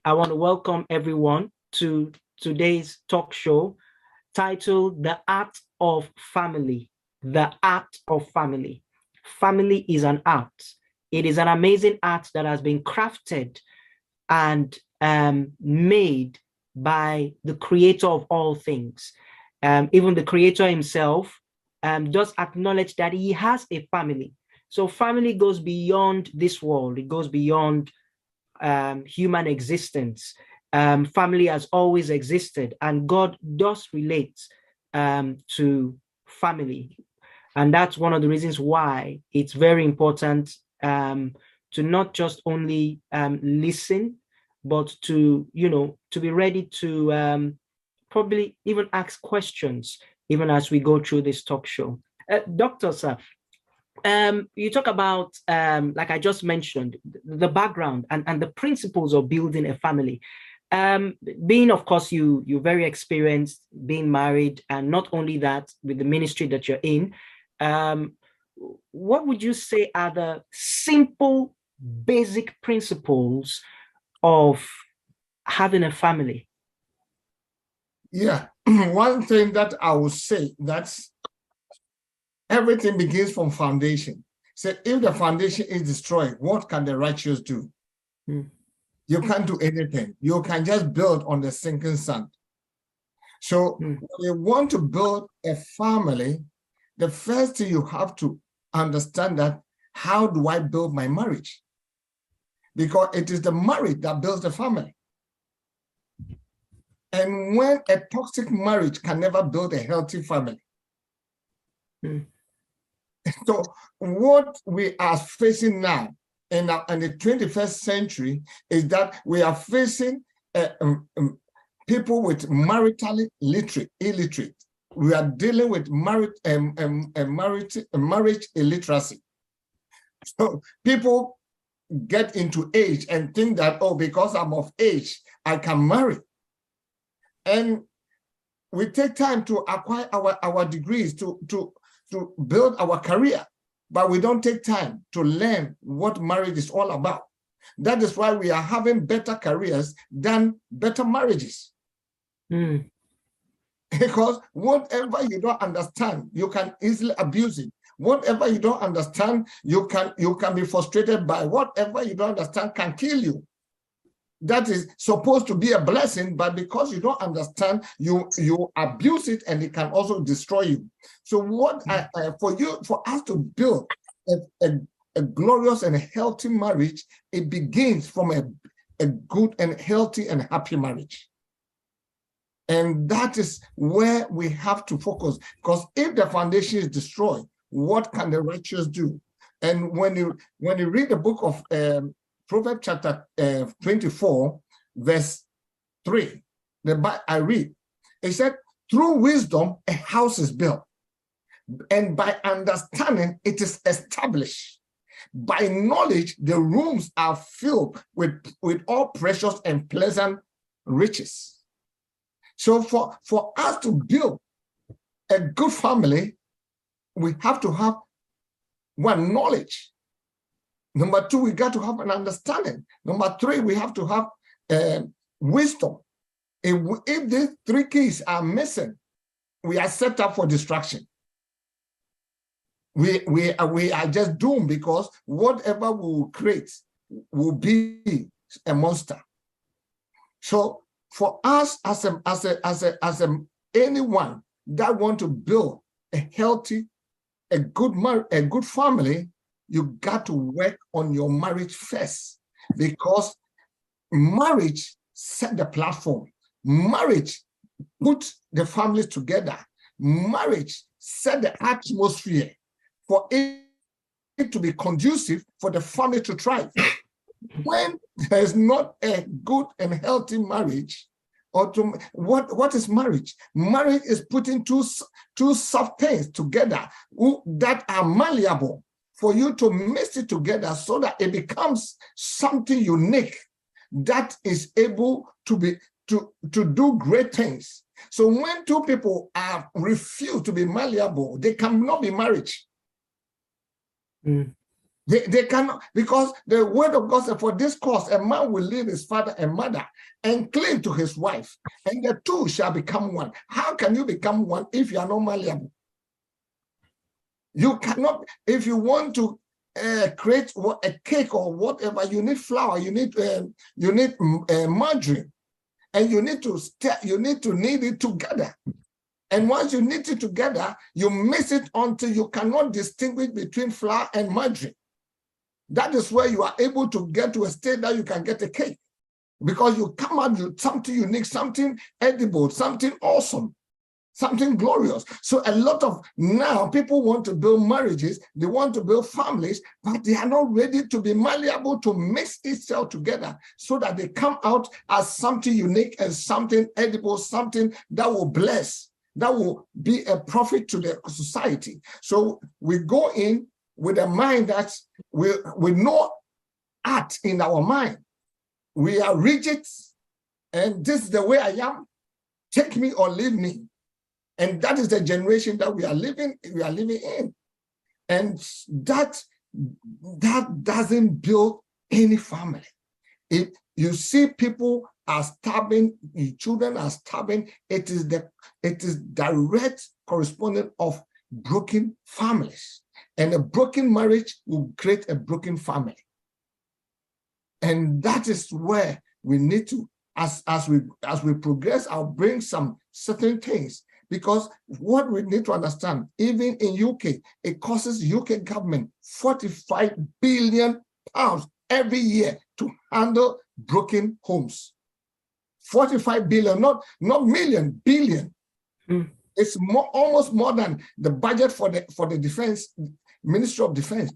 I want to welcome everyone to today's talk show titled The Art of Family. The Art of Family. Family is an art. It is an amazing art that has been crafted and made by the creator of all things. Even the creator himself does acknowledge that he has a family. So family goes beyond this world. It goes beyond human existence. Family has always existed, and God does relate to family. And that's one of the reasons why it's very important to not just only listen, but to, to be ready to probably even ask questions, even as we go through this talk show. Doctor, sir, you talk about, like I just mentioned, the background and the principles of building a family. Being, of course, you're very experienced, being married, and not only that, with the ministry that you're in, what would you say are the simple, basic principles of having a family? Yeah, one thing that I would say, that's everything begins from foundation. So if the foundation is destroyed, what can the righteous do? You can't do anything. You can just build on the sinking sand. So when you want to build a family, the first thing you have to understand that, how do I build my marriage? Because it is the marriage that builds the family. And when a toxic marriage can never build a healthy family. So what we are facing now in the 21st century is that we are facing people with maritally illiterate. We are dealing with marriage illiteracy. So people get into age and think that, oh, because I'm of age, I can marry. And we take time to acquire our degrees, to build our career, but we don't take time to learn what marriage is all about. That is why we are having better careers than better marriages. Because whatever you don't understand, you can easily abuse it. Whatever you don't understand, you can be frustrated by. Whatever you don't understand can kill you. That is supposed to be a blessing, but because you don't understand, you abuse it, and it can also destroy you. So for us to build a glorious and glorious marriage, it begins from a good and healthy and happy marriage. And that is where we have to focus, because if the foundation is destroyed, what can the righteous do? And when you read the book of Proverbs chapter 24, verse 3, I read, it said, through wisdom, a house is built, and by understanding, it is established. By knowledge, the rooms are filled with all precious and pleasant riches. So for us to build a good family, we have to have one, knowledge. Number two, we got to have an understanding. Number three, we have to have wisdom. If these three keys are missing, we are set up for destruction. We are just doomed, because whatever we will create will be a monster. So for us as anyone that want to build a healthy, a good family, you got to work on your marriage first, because marriage set the platform. Marriage put the families together. Marriage set the atmosphere for it to be conducive for the family to thrive. When there's not a good and healthy marriage, what is marriage? Marriage is putting two soft things together that are malleable, for you to mix it together so that it becomes something unique that is able to do great things. So when two people refuse to be malleable, they cannot be marriage. They cannot, because the word of God said, for this cause, a man will leave his father and mother and cleave to his wife, and the two shall become one. How can you become one if you are not malleable? You cannot, if you want to create a cake or whatever, you need flour, you need margarine, and you need to knead it together. And once you knit it together, you mix it until you cannot distinguish between flour and margarine. That is where you are able to get to a state that you can get a cake, because you come out with something unique, something edible, something awesome, something glorious. So a lot of now people want to build marriages, they want to build families, but they are not ready to be malleable to mix itself together so that they come out as something unique and something edible, something that will bless, that will be a profit to the society. So we go in with a mind that we know art in our mind. We are rigid, and this is the way I am. Take me or leave me. And that is the generation that we are living in. And that doesn't build any family. If you see people are starving, children are starving, it is direct correspondent of broken families. And a broken marriage will create a broken family. And that is where we need to, as we progress, I'll bring some certain things, because what we need to understand, even in UK, it costs UK government 45 billion pounds every year to handle broken homes. 45 billion, not million, billion. It's almost more than the budget for the defense, Ministry of Defense.